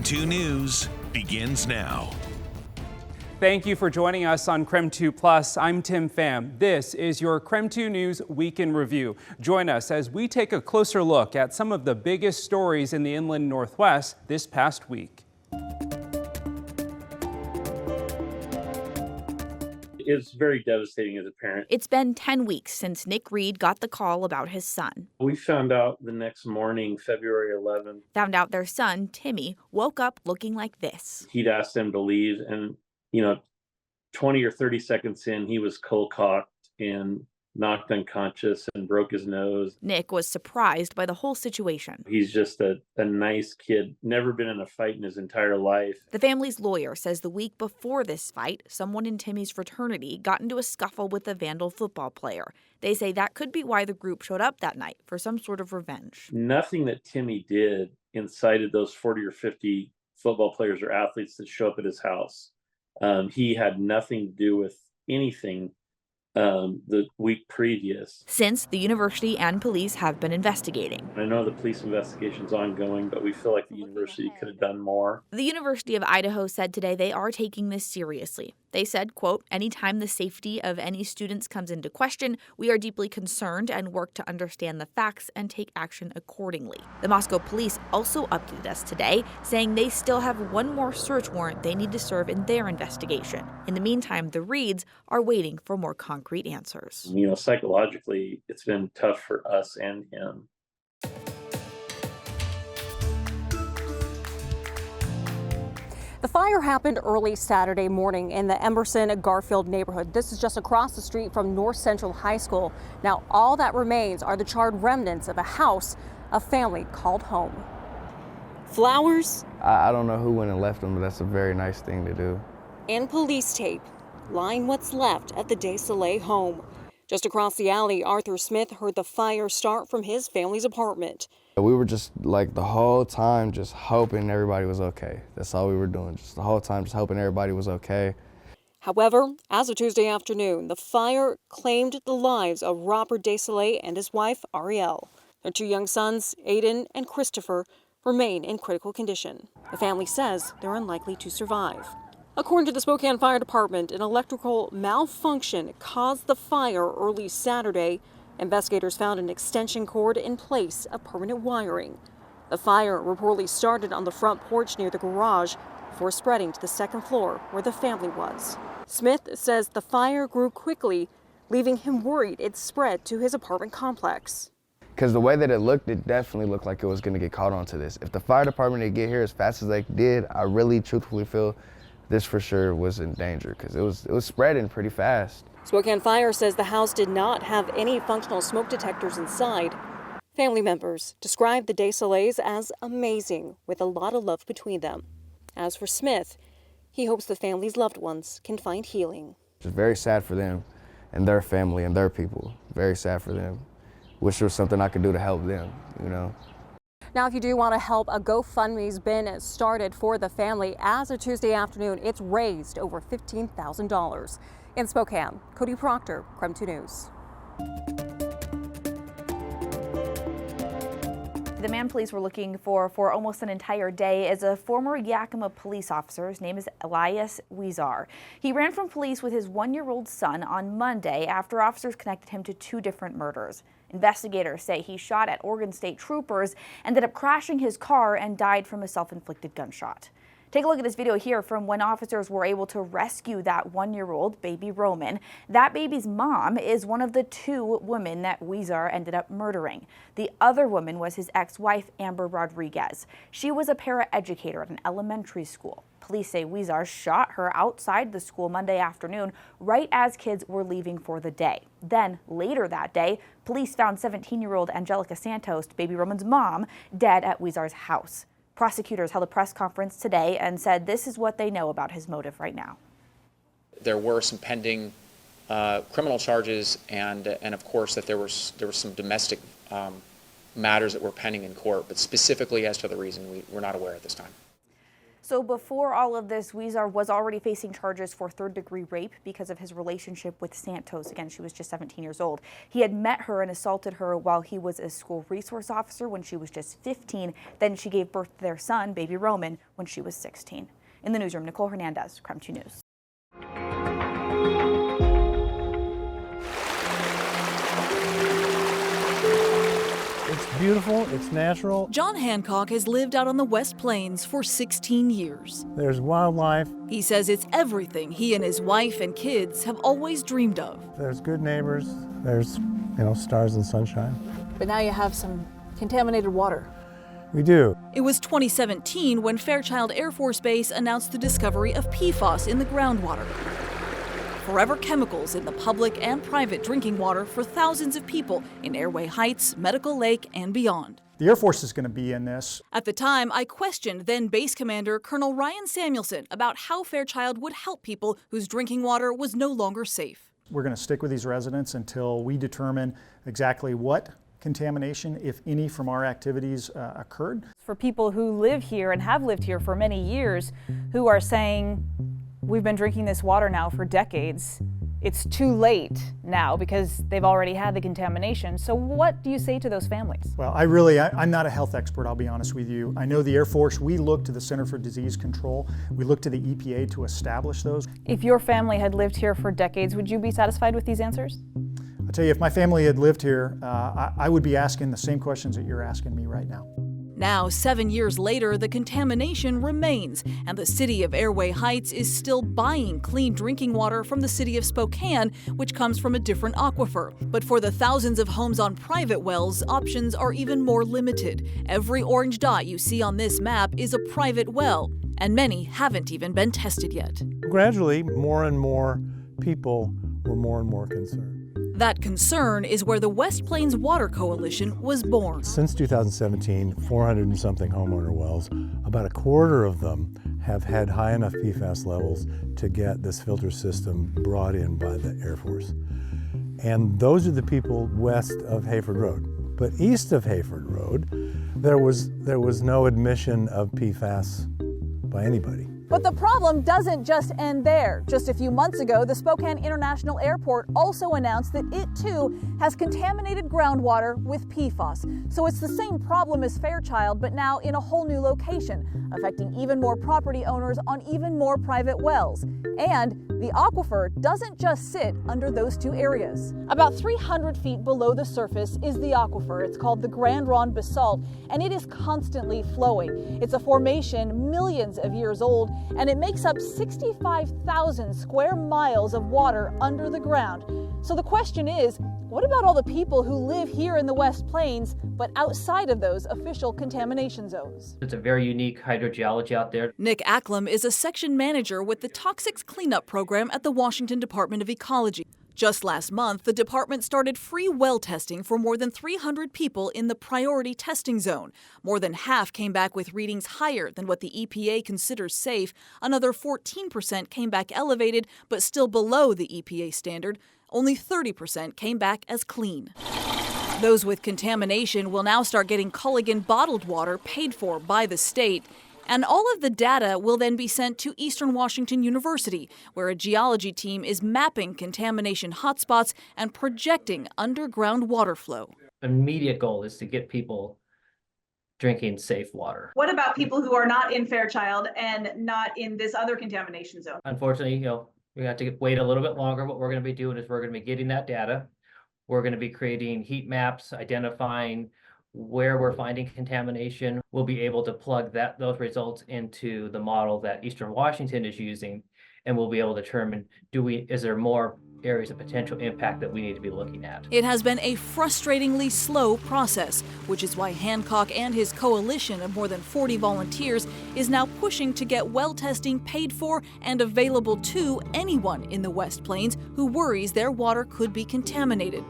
2 News begins now. Thank you for joining us on KREM 2 Plus. I'm Tim Pham. This is your KREM 2 News Week in Review. Join us as we take a closer look at some of the biggest stories in the inland Northwest this past week. It's very devastating as a parent. It's been 10 weeks since Nick Reed got the call about his son. We found out the next morning, February 11th. Found out their son, Timmy, woke up looking like this. He'd asked them to leave, and 20 or 30 seconds in, he was cold-cocked and knocked unconscious and broke his nose. Nick was surprised by the whole situation. He's just a nice kid, never been in a fight in his entire life. The family's lawyer says the week before this fight, someone in Timmy's fraternity got into a scuffle with a Vandal football player. They say that could be why the group showed up that night, for some sort of revenge. Nothing that Timmy did incited those 40 or 50 football players or athletes that show up at his house. He had nothing to do with anything the week previous. Since, the university and police have been investigating. I know the police investigation's ongoing, but we feel like the university could have done more. The University of Idaho said today they are taking this seriously. They said, quote, "Anytime the safety of any students comes into question, we are deeply concerned and work to understand the facts and take action accordingly." The Moscow police also updated us today, saying they still have one more search warrant they need to serve in their investigation. In the meantime, the Reeds are waiting for more concrete answers. Psychologically, it's been tough for us and him. The fire happened early Saturday morning in the Emerson-Garfield neighborhood. This is just across the street from North Central High School. Now, all that remains are the charred remnants of a house a family called home. Flowers? I don't know who went and left them, but that's a very nice thing to do. And police tape line what's left at the Desay home. Just across the alley, Arthur Smith heard the fire start from his family's apartment. We were just the whole time just hoping everybody was okay. That's all we were doing, just the whole time just hoping everybody was okay. However, as of Tuesday afternoon, the fire claimed the lives of Robert Desay and his wife, Ariel. Their 2 young sons, Aiden and Christopher, remain in critical condition. The family says they're unlikely to survive. According to the Spokane Fire Department, an electrical malfunction caused the fire early Saturday. Investigators found an extension cord in place of permanent wiring. The fire reportedly started on the front porch near the garage before spreading to the second floor where the family was. Smith says the fire grew quickly, leaving him worried it spread to his apartment complex. Because the way that it definitely looked like it was going to get caught onto this. If the fire department didn't get here as fast as they did, I really truthfully feel this for sure was in danger because it was spreading pretty fast. Spokane Fire says the house did not have any functional smoke detectors inside. Family members described the Desays as amazing, with a lot of love between them. As for Smith, he hopes the family's loved ones can find healing. It's very sad for them and their family and their people. Very sad for them. Wish there was something I could do to help them, Now, if you do want to help, a GoFundMe's been started for the family. As of Tuesday afternoon, it's raised over $15,000. In Spokane, Cody Proctor, KREM 2 News. The man police were looking for almost an entire day is a former Yakima police officer. His name is Elias Wizar. He ran from police with his 1-year-old son on Monday after officers connected him to 2 different murders. Investigators say he shot at Oregon State troopers, ended up crashing his car, and died from a self-inflicted gunshot. Take a look at this video here from when officers were able to rescue that 1-year-old baby Roman. That baby's mom is one of the 2 women that Wizar ended up murdering. The other woman was his ex-wife, Amber Rodriguez. She was a paraeducator at an elementary school. Police say Wizar shot her outside the school Monday afternoon, right as kids were leaving for the day. Then, later that day, police found 17-year-old Angelica Santos, baby Roman's mom, dead at Wizar's house. Prosecutors held a press conference today and said this is what they know about his motive right now. There were some pending criminal charges, and of course that there were some domestic matters that were pending in court, but specifically as to the reason we're not aware at this time. So before all of this, Wizar was already facing charges for third-degree rape because of his relationship with Santos. Again, she was just 17 years old. He had met her and assaulted her while he was a school resource officer when she was just 15. Then she gave birth to their son, baby Roman, when she was 16. In the newsroom, Nicole Hernandez, KREM 2 News. It's beautiful, it's natural. John Hancock has lived out on the West Plains for 16 years. There's wildlife. He says it's everything he and his wife and kids have always dreamed of. There's good neighbors. There's, stars and sunshine. But now you have some contaminated water. We do. It was 2017 when Fairchild Air Force Base announced the discovery of PFAS in the groundwater. Forever chemicals in the public and private drinking water for thousands of people in Airway Heights, Medical Lake, and beyond. The Air Force is going to be in this. At the time, I questioned then Base Commander Colonel Ryan Samuelson about how Fairchild would help people whose drinking water was no longer safe. We're going to stick with these residents until we determine exactly what contamination, if any, from our activities occurred. For people who live here and have lived here for many years, who are saying, we've been drinking this water now for decades, it's too late now because they've already had the contamination. So what do you say to those families? Well, I'm not a health expert, I'll be honest with you. I know the Air Force, we look to the Center for Disease Control. We look to the EPA to establish those. If your family had lived here for decades, would you be satisfied with these answers? I'll tell you, if my family had lived here, I would be asking the same questions that you're asking me right now. Now, 7 years later, the contamination remains, and the city of Airway Heights is still buying clean drinking water from the city of Spokane, which comes from a different aquifer. But for the thousands of homes on private wells, options are even more limited. Every orange dot you see on this map is a private well, and many haven't even been tested yet. Gradually, more and more people were more and more concerned. That concern is where the West Plains Water Coalition was born. Since 2017, 400 and something homeowner wells, about a quarter of them have had high enough PFAS levels to get this filter system brought in by the Air Force. And those are the people west of Hayford Road. But east of Hayford Road, there was no admission of PFAS by anybody. But the problem doesn't just end there. Just a few months ago, the Spokane International Airport also announced that it too has contaminated groundwater with PFAS. So it's the same problem as Fairchild, but now in a whole new location, affecting even more property owners on even more private wells. And the aquifer doesn't just sit under those two areas. About 300 feet below the surface is the aquifer. It's called the Grand Ronde Basalt, and it is constantly flowing. It's a formation millions of years old, and it makes up 65,000 square miles of water under the ground. So the question is, what about all the people who live here in the West Plains, but outside of those official contamination zones? It's a very unique hydrogeology out there. Nick Acklam is a section manager with the Toxics Cleanup Program at the Washington Department of Ecology. Just last month, the department started free well testing for more than 300 people in the priority testing zone. More than half came back with readings higher than what the EPA considers safe. Another 14% came back elevated, but still below the EPA standard. Only 30% came back as clean. Those with contamination will now start getting Culligan bottled water paid for by the state. And all of the data will then be sent to Eastern Washington University, where a geology team is mapping contamination hotspots and projecting underground water flow. Immediate goal is to get people drinking safe water. What about people who are not in Fairchild and not in this other contamination zone? Unfortunately, we have to wait a little bit longer. What we're going to be doing is we're going to be getting that data. We're going to be creating heat maps, identifying where we're finding contamination. We'll be able to plug those results into the model that Eastern Washington is using, and we'll be able to determine, is there more areas of potential impact that we need to be looking at. It has been a frustratingly slow process, which is why Hancock and his coalition of more than 40 volunteers is now pushing to get well testing paid for and available to anyone in the West Plains who worries their water could be contaminated.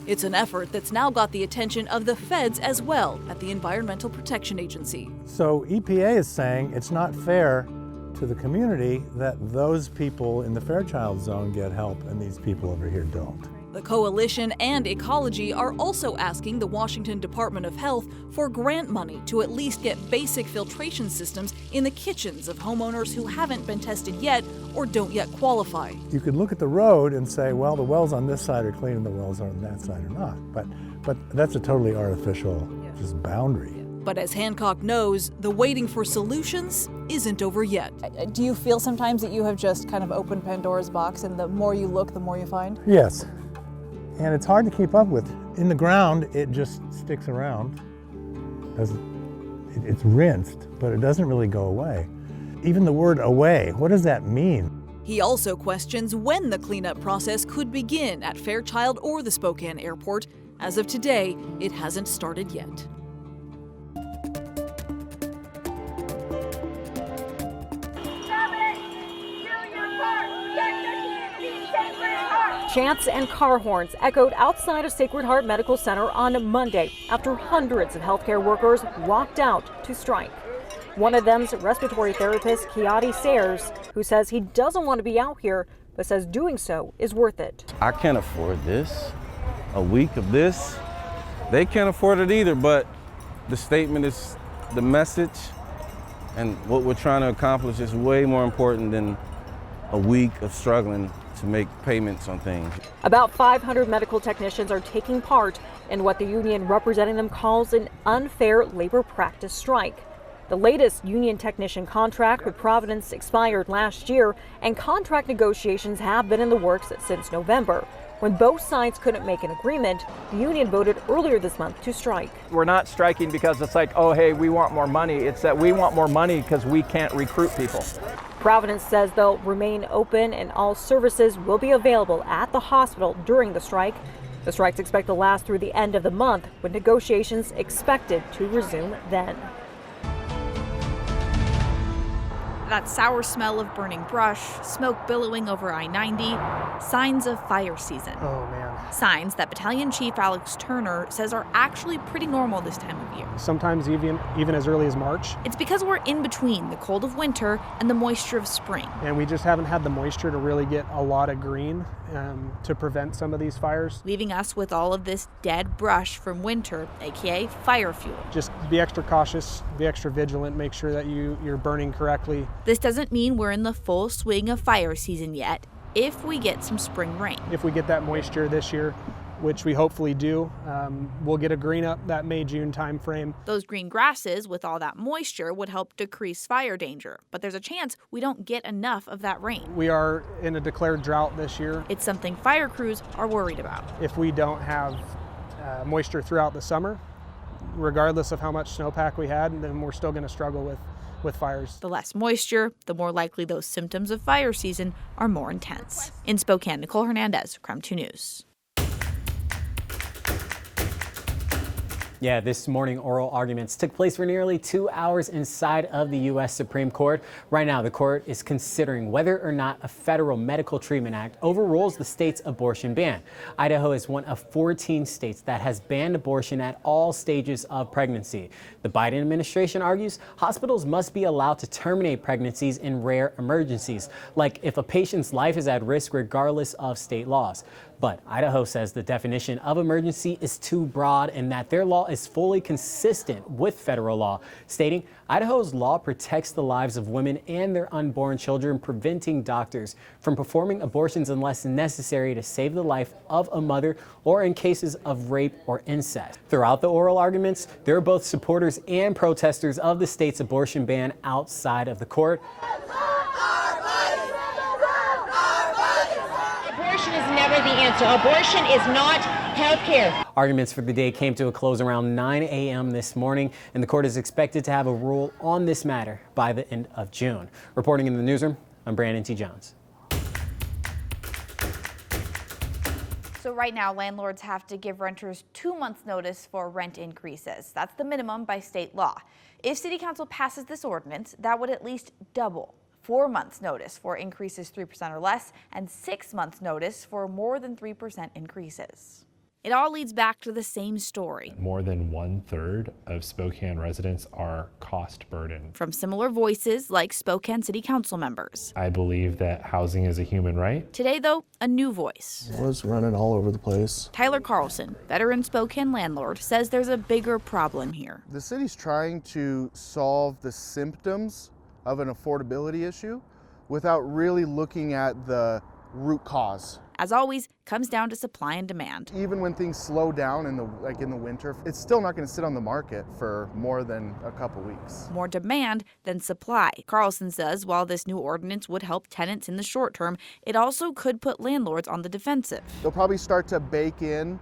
It's an effort that's now got the attention of the feds as well at the Environmental Protection Agency. So EPA is saying it's not fair to the community that those people in the Fairchild zone get help and these people over here don't. The coalition and Ecology are also asking the Washington Department of Health for grant money to at least get basic filtration systems in the kitchens of homeowners who haven't been tested yet or don't yet qualify. You could look at the road and say, well, the wells on this side are clean and the wells on that side are not. But that's a totally artificial just boundary. But as Hancock knows, the waiting for solutions isn't over yet. Do you feel sometimes that you have just kind of opened Pandora's box and the more you look, the more you find? Yes. And it's hard to keep up with. In the ground, it just sticks around. It's rinsed, but it doesn't really go away. Even the word away, what does that mean? He also questions when the cleanup process could begin at Fairchild or the Spokane airport. As of today, it hasn't started yet. Chants and car horns echoed outside of Sacred Heart Medical Center on Monday after hundreds of healthcare workers walked out to strike. One of them's respiratory therapist, Kiati Sayers, who says he doesn't want to be out here, but says doing so is worth it. I can't afford this. A week of this. They can't afford it either, but the statement is the message, and what we're trying to accomplish is way more important than a week of struggling to make payments on things. About 500 medical technicians are taking part in what the union representing them calls an unfair labor practice strike. The latest union technician contract with Providence expired last year, and contract negotiations have been in the works since November. When both sides couldn't make an agreement, the union voted earlier this month to strike. We're not striking because it's like, oh, hey, we want more money. It's that we want more money because we can't recruit people. Providence says they'll remain open and all services will be available at the hospital during the strike. The strike's expected to last through the end of the month, with negotiations expected to resume then. That sour smell of burning brush, smoke billowing over I-90, signs of fire season. Oh man. Signs that Battalion Chief Alex Turner says are actually pretty normal this time of year. Sometimes even as early as March. It's because we're in between the cold of winter and the moisture of spring. And we just haven't had the moisture to really get a lot of green to prevent some of these fires. Leaving us with all of this dead brush from winter, aka fire fuel. Just be extra cautious, be extra vigilant, make sure that you're burning correctly. This doesn't mean we're in the full swing of fire season yet, if we get some spring rain. If we get that moisture this year, which we hopefully do, we'll get a green up that May-June time frame. Those green grasses with all that moisture would help decrease fire danger, but there's a chance we don't get enough of that rain. We are in a declared drought this year. It's something fire crews are worried about. If we don't have moisture throughout the summer, regardless of how much snowpack we had, then we're still going to struggle with fires. The less moisture, the more likely those symptoms of fire season are more intense. In Spokane, Nicole Hernandez, KREM 2 News. Yeah, this morning oral arguments took place for nearly 2 hours inside of the U.S. Supreme Court. Right now, the court is considering whether or not a federal medical treatment act overrules the state's abortion ban. Idaho is one of 14 states that has banned abortion at all stages of pregnancy. The Biden administration argues hospitals must be allowed to terminate pregnancies in rare emergencies, like if a patient's life is at risk regardless of state laws. But Idaho says the definition of emergency is too broad and that their law is fully consistent with federal law, stating Idaho's law protects the lives of women and their unborn children, preventing doctors from performing abortions unless necessary to save the life of a mother or in cases of rape or incest. Throughout the oral arguments, there are both supporters and protesters of the state's abortion ban outside of the court. Abortion is never the answer. Abortion is not health care. Arguments for the day came to a close around 9 a.m. this morning, and the court is expected to have a rule on this matter by the end of June. Reporting in the newsroom, I'm Brandon T. Jones. So right now, landlords have to give renters 2 months' notice for rent increases. That's the minimum by state law. If City Council passes this ordinance, that would at least double 4 months' notice for increases 3% or less, and 6 months' notice for more than 3% increases. It all leads back to the same story. More than 1/3 of Spokane residents are cost burdened. From similar voices like Spokane City Council members. I believe that housing is a human right. Today, though, a new voice. It was running all over the place. Tyler Carlson, veteran Spokane landlord, says there's a bigger problem here. The city's trying to solve the symptoms of an affordability issue without really looking at the root cause. As always, comes down to supply and demand. Even when things slow down in the winter, it's still not going to sit on the market for more than a couple weeks. More demand than supply. Carlson says while this new ordinance would help tenants in the short term, it also could put landlords on the defensive. They'll probably start to bake in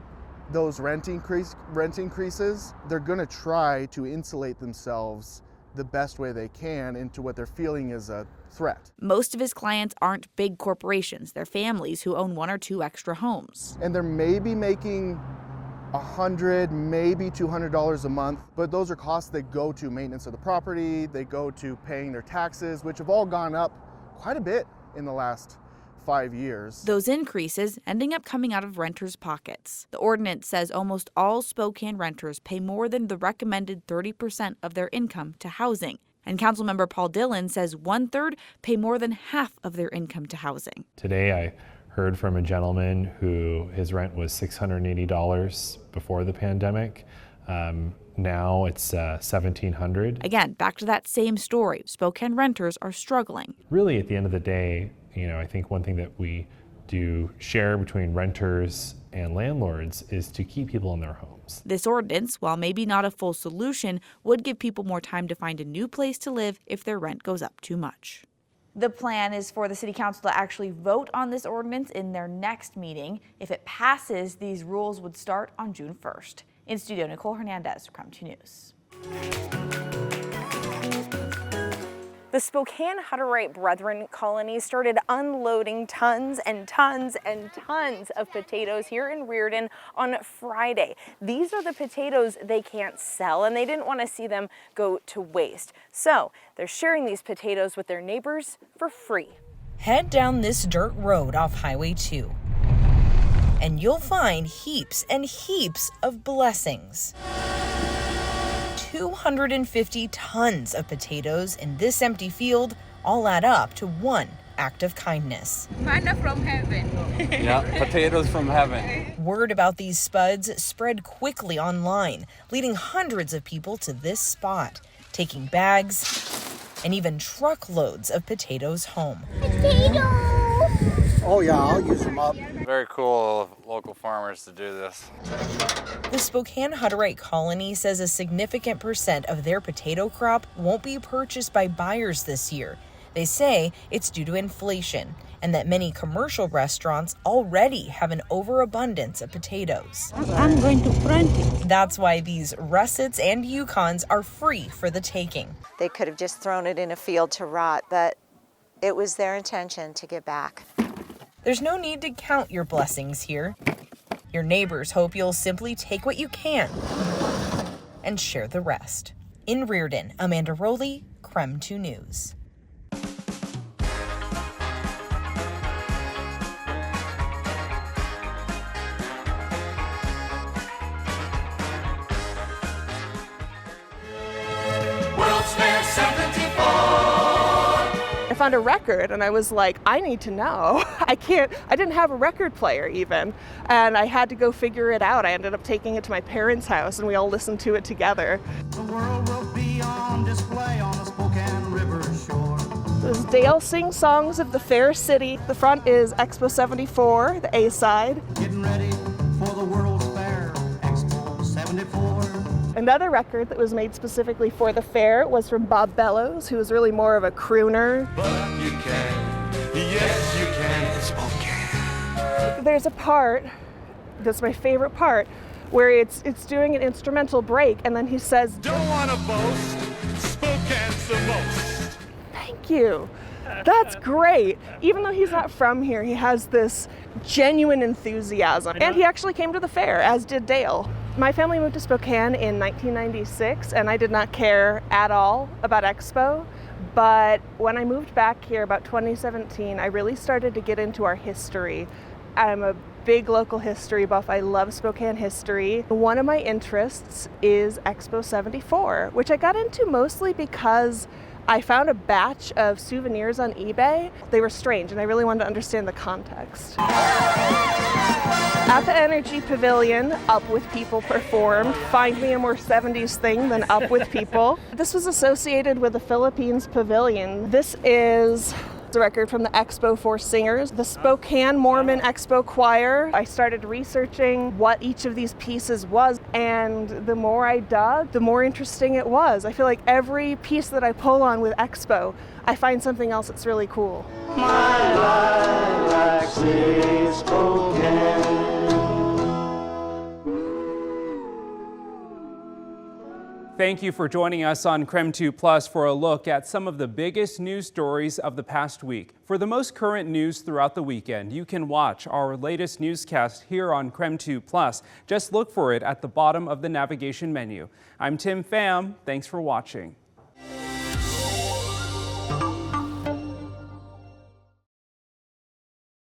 those rent increases. They're going to try to insulate themselves the best way they can into what they're feeling is a threat. Most of his clients aren't big corporations. They're families who own 1 or 2 extra homes. And they're maybe making $100, maybe $200 a month, but those are costs that go to maintenance of the property, they go to paying their taxes, which have all gone up quite a bit in the last 5 years. Those increases ending up coming out of renters' pockets. The ordinance says almost all Spokane renters pay more than the recommended 30% of their income to housing. And Councilmember Paul Dillon says 1/3 pay more than half of their income to housing. Today I heard from a gentleman who his rent was $680 before the pandemic. Now it's $1,700. Again, back to that same story. Spokane renters are struggling. Really, at the end of the day, I think one thing that we do share between renters and landlords is to keep people in their homes. This ordinance, while maybe not a full solution, would give people more time to find a new place to live if their rent goes up too much. The plan is for the City Council to actually vote on this ordinance in their next meeting. If it passes, these rules would start on June 1st. In studio, Nicole Hernandez, KREM 2 News. The Spokane Hutterite Brethren colony started unloading tons and tons and tons of potatoes here in Reardon on Friday. These are the potatoes they can't sell, and they didn't want to see them go to waste. So they're sharing these potatoes with their neighbors for free. Head down this dirt road off Highway 2, and you'll find heaps and heaps of blessings. 250 tons of potatoes in this empty field all add up to one act of kindness. Manna from heaven. Yeah, potatoes from heaven. Word about these spuds spread quickly online, leading hundreds of people to this spot, taking bags and even truckloads of potatoes home. Potatoes! Oh yeah, I'll use them up. Very cool of local farmers to do this. The Spokane Hutterite colony says a significant percent of their potato crop won't be purchased by buyers this year. They say it's due to inflation and that many commercial restaurants already have an overabundance of potatoes. I'm going to plant it. That's why these russets and Yukons are free for the taking. They could have just thrown it in a field to rot, but it was their intention to get back. There's no need to count your blessings here. Your neighbors hope you'll simply take what you can and share the rest. In Reardon, Amanda Rowley, KREM 2 News. I found a record and I was like, I need to know. I didn't have a record player even, and I had to go figure it out. I ended up taking it to my parents' house and we all listened to it together. The world will be on display on the Spokane River shore. This is Dale sings songs of the fair city. The front is Expo 74, the A side. Getting ready for the World's Fair, Expo 74. Another record that was made specifically for the fair was from Bob Bellows, who was really more of a crooner. But you can, yes you can, it's okay. There's a part, that's my favorite part, where it's doing an instrumental break, and then he says, Don't want to boast, Spokane's the most. Thank you. That's great. Even though he's not from here, he has this genuine enthusiasm. And he actually came to the fair, as did Dale. My family moved to Spokane in 1996, and I did not care at all about Expo. But when I moved back here about 2017, I really started to get into our history. I'm a big local history buff. I love Spokane history. One of my interests is Expo 74, which I got into mostly because I found a batch of souvenirs on eBay. They were strange, and I really wanted to understand the context. At the Energy Pavilion, Up With People performed. Find me a more 70s thing than Up With People. This was associated with the Philippines Pavilion. This is the record from the Expo for singers, the Spokane Mormon Expo Choir. I started researching what each of these pieces was, and the more I dug, the more interesting it was. I feel like every piece that I pull on with Expo, I find something else that's really cool. My lilacs is Spokane. Thank you for joining us on KREM 2 Plus for a look at some of the biggest news stories of the past week. For the most current news throughout the weekend, you can watch our latest newscast here on KREM 2 Plus. Just look for it at the bottom of the navigation menu. I'm Tim Pham. Thanks for watching.